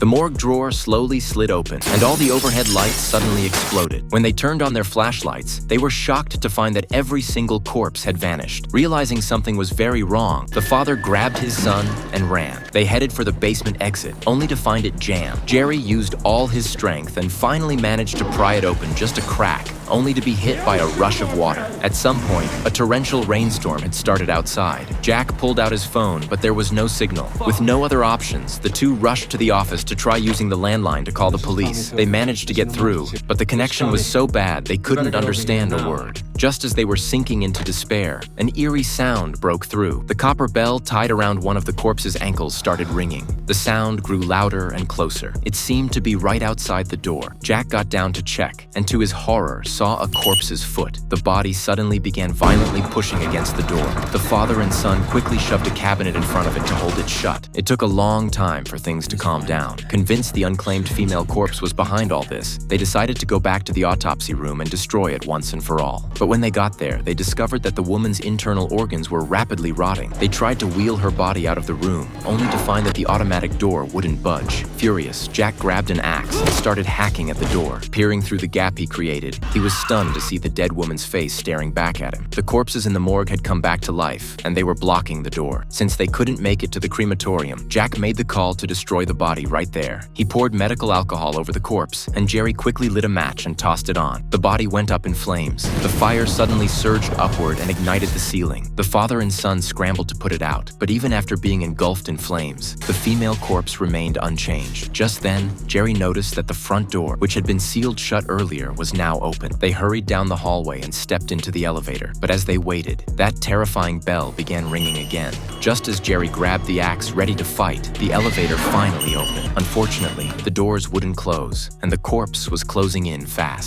The morgue drawer slowly slid open, and all the overhead lights suddenly exploded. When they turned on their flashlights, they were shocked to find that every single corpse had vanished. Realizing something was very wrong, the father grabbed his son and ran. They headed for the basement exit, only to find it jammed. Jerry used all his strength and finally managed to pry it open just a crack, only to be hit by a rush of water. At some point, a torrential rainstorm had started outside. Jack pulled out his phone, but there was no signal. With no other options, the two rushed to the office to try using the landline to call the police. They managed to get through, but the connection was so bad they couldn't understand a word. Just as they were sinking into despair, an eerie sound broke through. The copper bell tied around one of the corpse's ankles started ringing. The sound grew louder and closer. It seemed to be right outside the door. Jack got down to check, and to his horror, saw a corpse's foot. The body suddenly began violently pushing against the door. The father and son quickly shoved a cabinet in front of it to hold it shut. It took a long time for things to calm down. Convinced the unclaimed female corpse was behind all this, they decided to go back to the autopsy room and destroy it once and for all. But when they got there, they discovered that the woman's internal organs were rapidly rotting. They tried to wheel her body out of the room, only to find that the automatic door wouldn't budge. Furious, Jack grabbed an axe and started hacking at the door. Peering through the gap he created, he was stunned to see the dead woman's face staring back at him. The corpses in the morgue had come back to life, and they were blocking the door. Since they couldn't make it to the crematorium, Jack made the call to destroy the body right there. He poured medical alcohol over the corpse, and Jerry quickly lit a match and tossed it on. The body went up in flames. The fire suddenly surged upward and ignited the ceiling. The father and son scrambled to put it out, but even after being engulfed in flames, the female corpse remained unchanged. Just then, Jerry noticed that the front door, which had been sealed shut earlier, was now open. They hurried down the hallway and stepped into the elevator, but as they waited, that terrifying bell began ringing again. Just as Jerry grabbed the axe ready to fight, the elevator finally opened. Unfortunately, the doors wouldn't close, and the corpse was closing in fast.